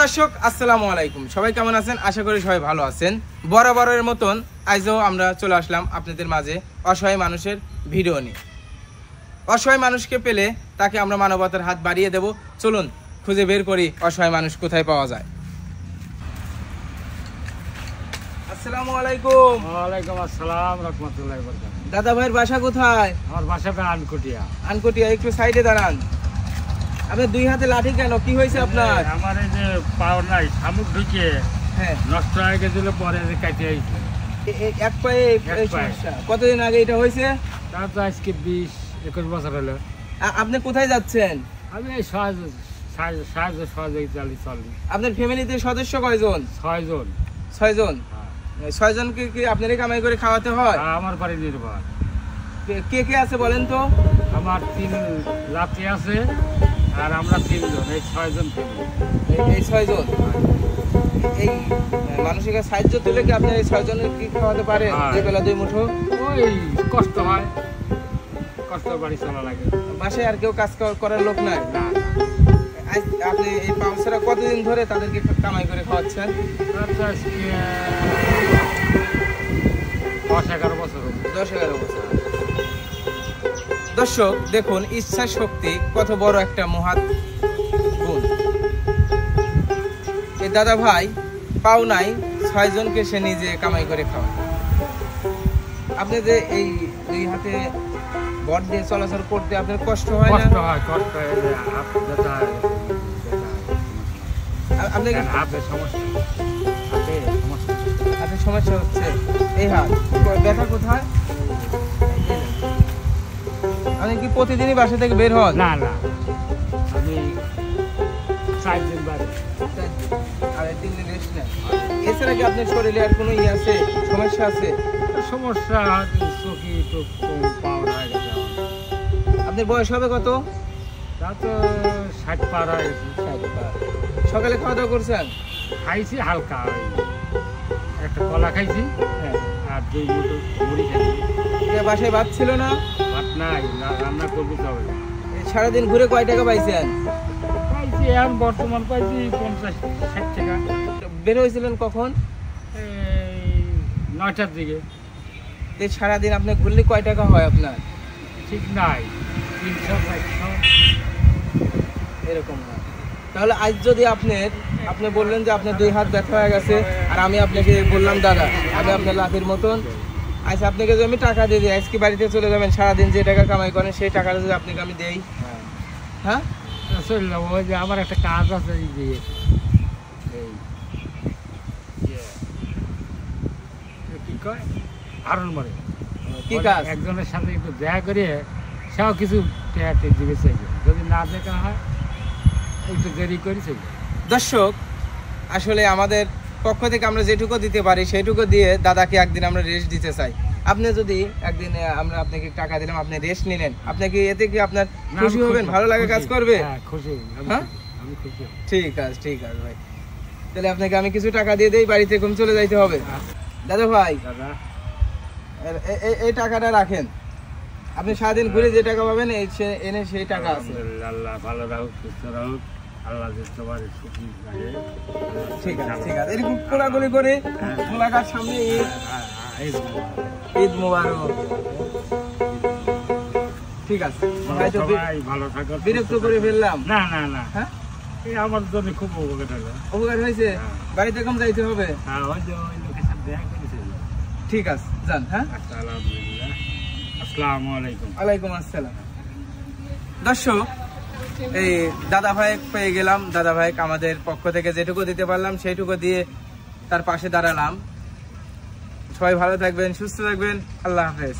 দর্শক আসসালামু আলাইকুম, সবাই কেমন আছেন? আশা করি সবাই ভালো আছেন। বরাবরের মতন আজও আমরা চলে আসলাম আপনাদের মাঝে অসহায় মানুষের ভিডিও নিয়ে। অসহায় মানুষকে পেলে তাকে আমরা মানবতার হাত বাড়িয়ে দেব। চলুন খুঁজে বের করি অসহায় মানুষ কোথায় পাওয়া যায়। আসসালামু আলাইকুম। ওয়ালাইকুম আসসালাম রাহমাতুল্লাহি ওয়া বারাকাতুহু। দাদা ভাইয়ের বাসা কোথায়? আমার বাসাটা আনকুটিয়া। আনকুটিয়া, একটু সাইডে দাঁড়ান। আপনার দুই হাতে লাঠি কেন? কি হয়েছে আপনার? আমার এই যে পাও নাই, শামুক ঢুকে নষ্ট হয়ে গেছিল, পরে যে কাটে আইছে এক পায়ে। সমস্যা কতদিন আগে এটা হয়েছে? তা তো আজকে 20-21 বছর হলো। আপনি কোথায় যাচ্ছেন? আমি এই সহযোগিতা চলি। আপনার ফ্যামিলিতে সদস্য কয়জন? 6 জন। 6 জন? 6 জনকে কি আপনারই কামাই করে খাওয়াতে হয়? আমার বাড়ি নির্ভর। কে কে আছে বলেন তো? আমার 3 লাতি আছে আর আমরা 3 জন, এই 6 জন ফ্যামিলি। এই 6 জন এই মানসিক সাহায্য তুলে কি আপনি এই 6 জনের কি খাওয়াতে পারেন? যে বেলা 2 মুঠো? ওই কষ্ট হয়, কষ্ট বাড়ি চলা লাগে। বাসায় আর কেউ কাজ করার লোক নাই? আপনি এই পাউসারা কতদিন ধরে তাদেরকে কামাই করে খাওয়াচ্ছেন? 10-11 বছর। 10-11 বছর। দর্শক দেখুন, ইচ্ছা শক্তি কত বড় একটা মহৎ গুণ। এই দাদা ভাই পাও নাই, 6 জনকে সে নিজে কামাই করে খাওয়ায়। আপনি যে এই দুই হাতে বট দিয়ে চলাচল করতে আপনার কষ্ট হয় না? কষ্ট হয়, কষ্ট হয়। আপনার সমস্যা হচ্ছে এই হাত ব্যথা কোথায়? আপনি কি প্রতিদিনই বাসা থেকে বের হন? না না, আমি 4 দিন বাড়ি আর 3 দিন রেস্ট নেন। এছাড়া কি আপনার শরীরে আর কোনো আছে, সমস্যা আছে? সমস্যা চোখে একটু কম পাওয়ার হয়ে গেছে। আপনার বয়স হবে কত? তা তো 60 পার হয়ে গেছে। 60 পার। সকালে খাওয়া দাওয়া করছেন? খাইছি হালকা, একটা কলা খাইছি আর 2 মুঠো মুড়ি খাইছি। বাসায় ভাত ছিল না? ভাত নাই, রান্না করবো তবে। সারাদিন ঘুরে কয় টাকা পাইছেন? পাইছি এখন বর্তমান পাইছি 50-60 টাকা। বের হয়েছিলেন কখন? এই 9টার দিকে। এই সারাদিন আপনি ঘুরলে কয় টাকা হয় আপনার? ঠিক নাই, 300-400 এরকম না। তাহলে আজ যদি আপনি বললেন যে আপনার 2 হাত ব্যথা হয়ে গেছে, আর আমি আপনাকে বললাম দাদা আমি আপনার লাঠির মতন, আচ্ছা আপনাকে যদি আমি টাকা দিয়ে দিই, আজকে বাড়িতে চলে যাবেন, সারাদিন যে টাকা কামাই করেন সেই টাকাটা যদি আপনাকে আমি দেই, হ্যাঁ চলে যাবো। ওই যে আমার একটা কাজ আছে, এই যে কি কয় আরনমারে কি কাজ? একজনের সাথে একটু দেখা করে সেও কিছু দিবে চাইবে, যদি না দেখা হয় একটু দেরি করেছে। দর্শক আসলে আমাদের পক্ষ থেকে আমরা যেটুকু দিতে পারি সেইটুকু দিয়ে দাদাকে একদিন আমরা রেস্ট দিতে চাই। আপনি যদি একদিন আমরা আপনাকে টাকা দিলাম, আপনি রেস্ট নিলেন, আপনাকে এতে কি আপনার খুশি হবেন? ভালো লাগে কাজ করবে? খুশি। হ্যাঁ ঠিক আছে, ঠিক আছে ভাই। তাহলে আপনাকে আমি কিছু টাকা দিয়ে দেই, বাড়িতে ঘুম চলে যাইতে হবে। দাদা ভাই এই টাকাটা রাখেন, আপনি সারাদিন ঘুরে যে টাকা পাবেন এনে সেই টাকা আছে। আল্লাহ ভালো রাখুক, সুস্থ রাখুক, আল্লাহ ঠিক আছে, ঠিক আছে। এরকম কোলাগুলি করে মোলাকার সামনে ঈদ মোবারক। ঠিক আছে, ভালো থাকো। বিরক্ত করে ফেললাম? না না না, হ্যাঁ আমার জন্য খুব উপকার হলো। উপকার হয়েছে? বাড়িতে কম যাইতে হবে? ঠিক আছে, যান। হ্যাঁ, আসসালামু আলাইকুম। ওয়ালাইকুম আসসালাম। দর্শক এই দাদা ভাই পেয়ে গেলাম, দাদা ভাই আমাদের পক্ষ থেকে যেটুকু দিতে পারলাম সেইটুকু দিয়ে তার পাশে দাঁড়ালাম। সবাই ভালো থাকবেন, সুস্থ থাকবেন, আল্লাহ হাফেজ।